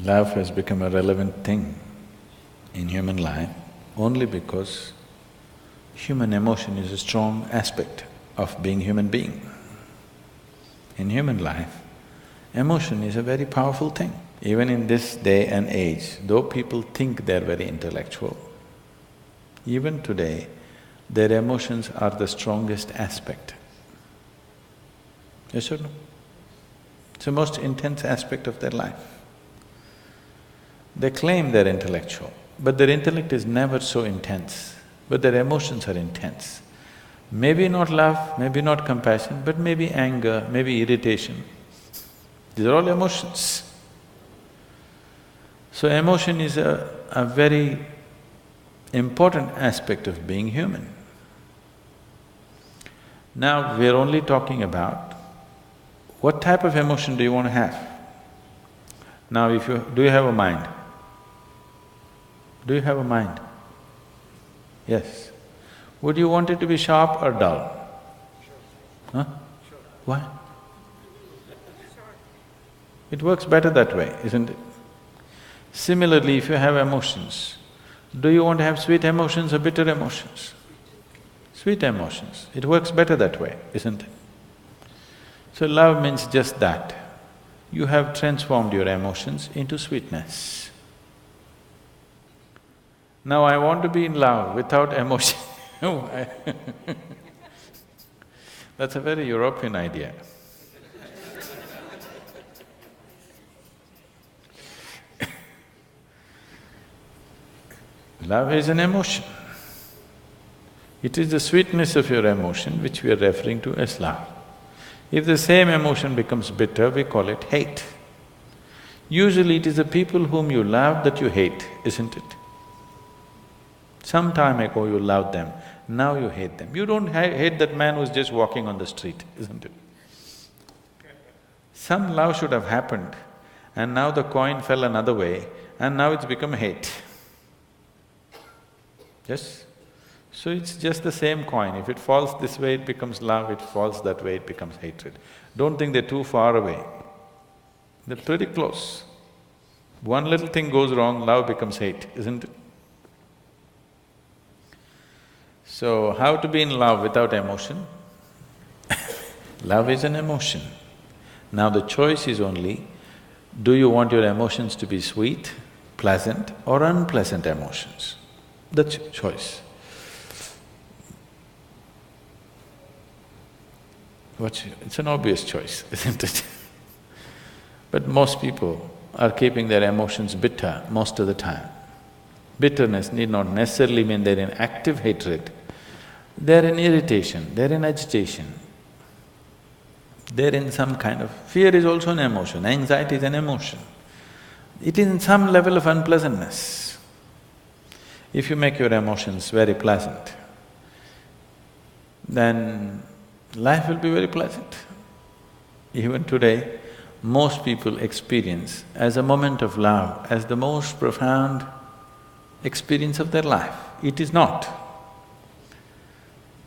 Love has become a relevant thing in human life only because human emotion is a strong aspect of being human being. In human life, emotion is a very powerful thing. Even in this day and age, though people think they're very intellectual, even today, their emotions are the strongest aspect. Yes or no? It's the most intense aspect of their life. They claim they're intellectual, but their intellect is never so intense, but their emotions are intense. Maybe not love, maybe not compassion, but maybe anger, maybe irritation. These are all emotions. So emotion is a very important aspect of being human. Now, we're only talking about what type of emotion do you want to have? Now, do you have a mind? Do you have a mind? Yes. Would you want it to be sharp or dull? Huh? Why? It works better that way, isn't it? Similarly, if you have emotions, do you want to have sweet emotions or bitter emotions? Sweet emotions. It works better that way, isn't it? So love means just that. You have transformed your emotions into sweetness. Now I want to be in love without emotion. That's a very European idea. Love is an emotion. It is the sweetness of your emotion which we are referring to as love. If the same emotion becomes bitter, we call it hate. Usually it is the people whom you love that you hate, isn't it? Some time ago you loved them, now you hate them. You don't hate that man who's just walking on the street, isn't it? Some love should have happened and now the coin fell another way and now it's become hate. Yes? So it's just the same coin. If it falls this way, it becomes love, if it falls that way, it becomes hatred. Don't think they're too far away. They're pretty close. One little thing goes wrong, love becomes hate, isn't it? So, how to be in love without emotion? Love is an emotion. Now the choice is only, do you want your emotions to be sweet, pleasant or unpleasant emotions? That's your choice. It's an obvious choice, isn't it? But most people are keeping their emotions bitter most of the time. Bitterness need not necessarily mean they're in active hatred. They're in irritation, they're in agitation. They're in some kind of… fear is also an emotion, anxiety is an emotion. It is in some level of unpleasantness. If you make your emotions very pleasant, then life will be very pleasant. Even today, most people experience as a moment of love, as the most profound experience of their life. It is not.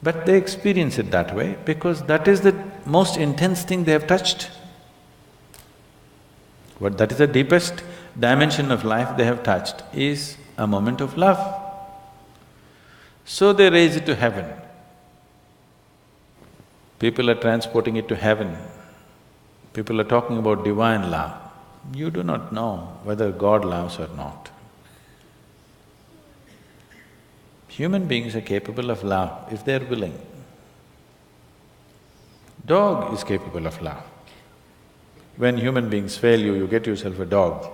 But they experience it that way because that is the most intense thing they have touched. What that is the deepest dimension of life they have touched is a moment of love. So they raise it to heaven. People are transporting it to heaven. People are talking about divine love. You do not know whether God loves or not. Human beings are capable of love if they're willing. Dog is capable of love. When human beings fail you, you get yourself a dog.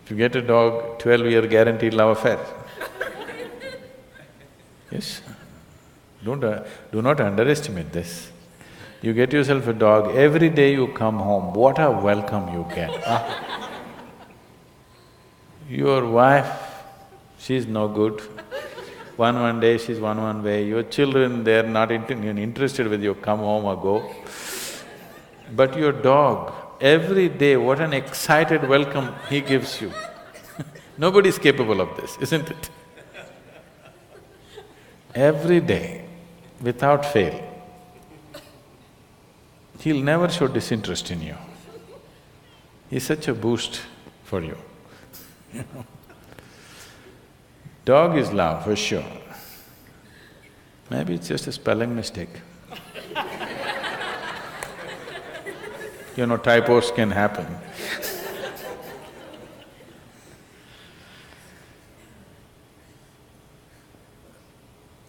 If you get a dog, 12-year guaranteed love affair. Yes? Do not underestimate this. You get yourself a dog, every day you come home, what a welcome you get, ah. Your wife, she's no good. One day she's one way, your children, they're not interested whether you come home or go. But your dog, every day, what an excited welcome he gives you. Nobody's capable of this, isn't it? Every day, without fail, he'll never show disinterest in you. is such a boost for you. You know? Dog is love, for sure. Maybe it's just a spelling mistake. You know, typos can happen.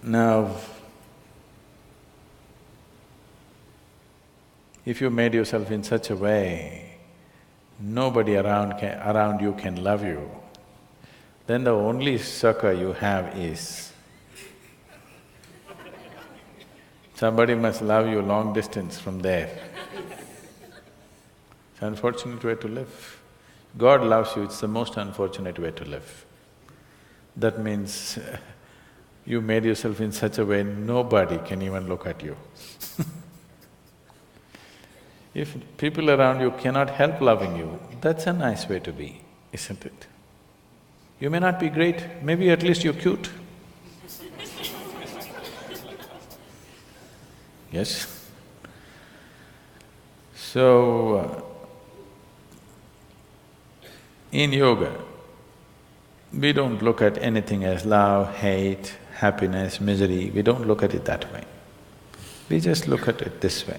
Now, if you made yourself in such a way, nobody around you can love you, then the only succor you have is somebody must love you long distance from there. It's an unfortunate way to live. God loves you, it's the most unfortunate way to live. That means you made yourself in such a way nobody can even look at you. If people around you cannot help loving you, that's a nice way to be, isn't it? You may not be great, maybe at least you're cute. Yes? So, in yoga, we don't look at anything as love, hate, happiness, misery, we don't look at it that way. We just look at it this way.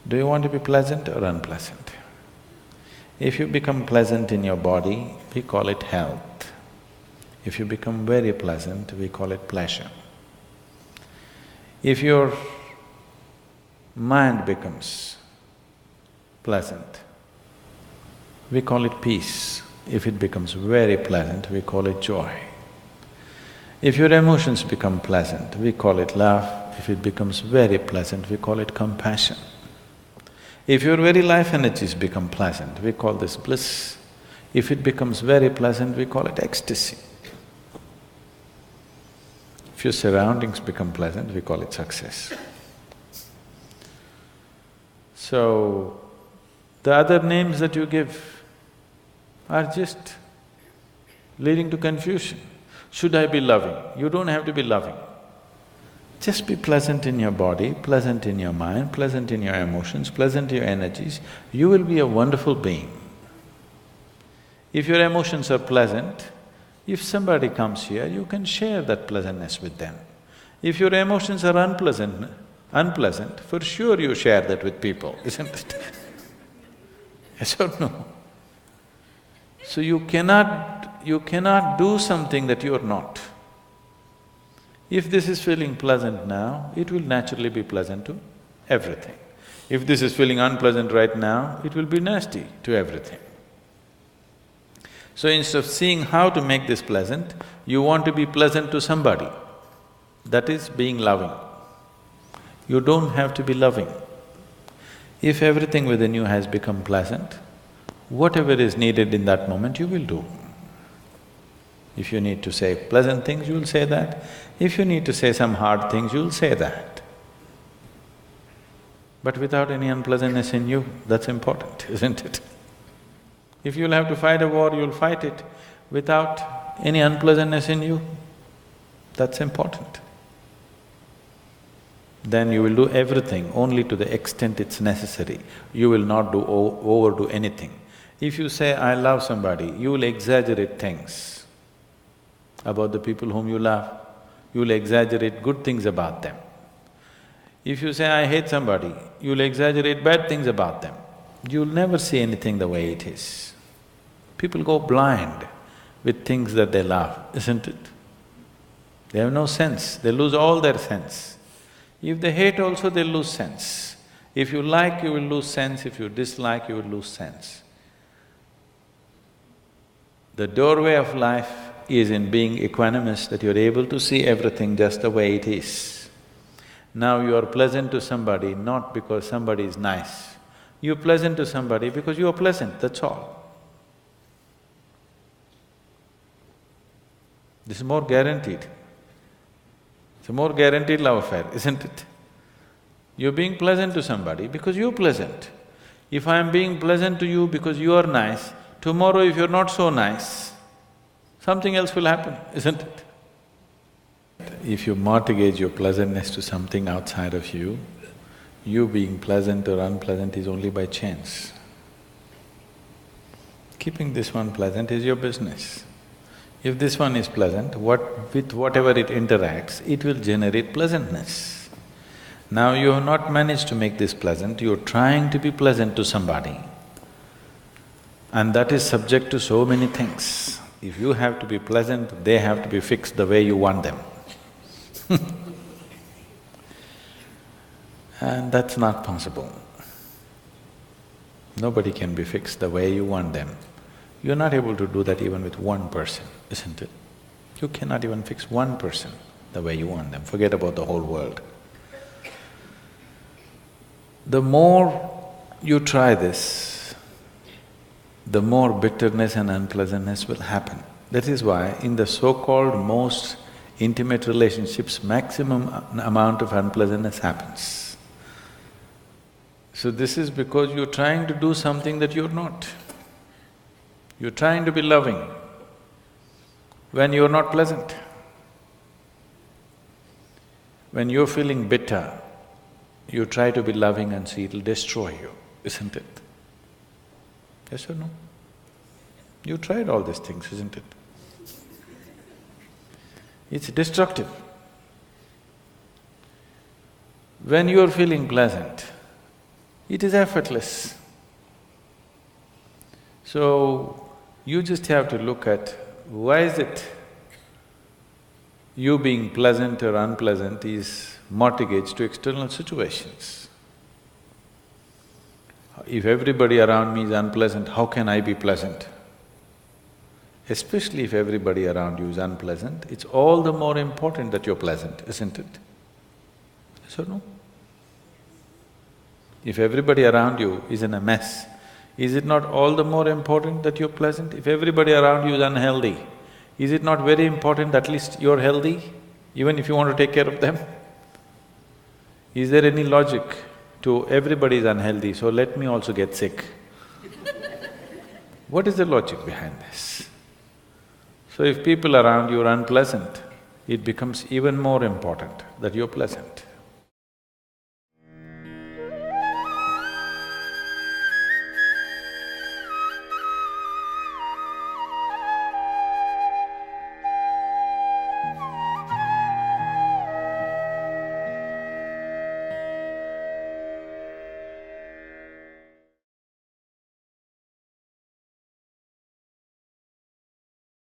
Do you want to be pleasant or unpleasant? If you become pleasant in your body, we call it health. If you become very pleasant, we call it pleasure. If your mind becomes pleasant, we call it peace. If it becomes very pleasant, we call it joy. If your emotions become pleasant, we call it love. If it becomes very pleasant, we call it compassion. If your very life energies become pleasant, we call this bliss. If it becomes very pleasant, we call it ecstasy. If your surroundings become pleasant, we call it success. So, the other names that you give are just leading to confusion. Should I be loving? You don't have to be loving. Just be pleasant in your body, pleasant in your mind, pleasant in your emotions, pleasant in your energies, you will be a wonderful being. If your emotions are pleasant, if somebody comes here, you can share that pleasantness with them. If your emotions are unpleasant, for sure you share that with people, isn't it? Yes or no? So you cannot do something that you are not. If this is feeling pleasant now, it will naturally be pleasant to everything. If this is feeling unpleasant right now, it will be nasty to everything. So instead of seeing how to make this pleasant, you want to be pleasant to somebody. That is being loving. You don't have to be loving. If everything within you has become pleasant, whatever is needed in that moment, you will do. If you need to say pleasant things, you'll say that. If you need to say some hard things, you'll say that. But without any unpleasantness in you, that's important, isn't it? If you'll have to fight a war, you'll fight it without any unpleasantness in you, that's important. Then you will do everything only to the extent it's necessary. You will not overdo anything. If you say, I love somebody, you will exaggerate things about the people whom you love. You will exaggerate good things about them. If you say, I hate somebody, you will exaggerate bad things about them. You'll never see anything the way it is. People go blind with things that they love, isn't it? They have no sense, they lose all their sense. If they hate also, they'll lose sense. If you like, you will lose sense. If you dislike, you will lose sense. The doorway of life is in being equanimous, that you're able to see everything just the way it is. Now you are pleasant to somebody not because somebody is nice. You're pleasant to somebody because you are pleasant, that's all. This is more guaranteed. It's a more guaranteed love affair, isn't it? You're being pleasant to somebody because you're pleasant. If I'm being pleasant to you because you are nice, tomorrow if you're not so nice, something else will happen, isn't it? If you mortgage your pleasantness to something outside of you being pleasant or unpleasant is only by chance. Keeping this one pleasant is your business. If this one is pleasant, with whatever it interacts, it will generate pleasantness. Now you have not managed to make this pleasant, you're trying to be pleasant to somebody. And that is subject to so many things. If you have to be pleasant, they have to be fixed the way you want them. And that's not possible. Nobody can be fixed the way you want them. You're not able to do that even with one person, isn't it? You cannot even fix one person the way you want them, forget about the whole world. The more you try this, the more bitterness and unpleasantness will happen. That is why in the so-called most intimate relationships, maximum amount of unpleasantness happens. So this is because you're trying to do something that you're not. You're trying to be loving when you're not pleasant. When you're feeling bitter, you try to be loving and see it'll destroy you, isn't it? Yes or no? You tried all these things, isn't it? It's destructive. When you're feeling pleasant, it is effortless. So, you just have to look at why is it you being pleasant or unpleasant is mortgaged to external situations. If everybody around me is unpleasant, how can I be pleasant? Especially if everybody around you is unpleasant, it's all the more important that you're pleasant, isn't it? Yes or no? If everybody around you is in a mess, is it not all the more important that you're pleasant? If everybody around you is unhealthy, is it not very important that at least you're healthy, even if you want to take care of them? Is there any logic to everybody is unhealthy, so let me also get sick? What is the logic behind this? So if people around you are unpleasant, it becomes even more important that you're pleasant.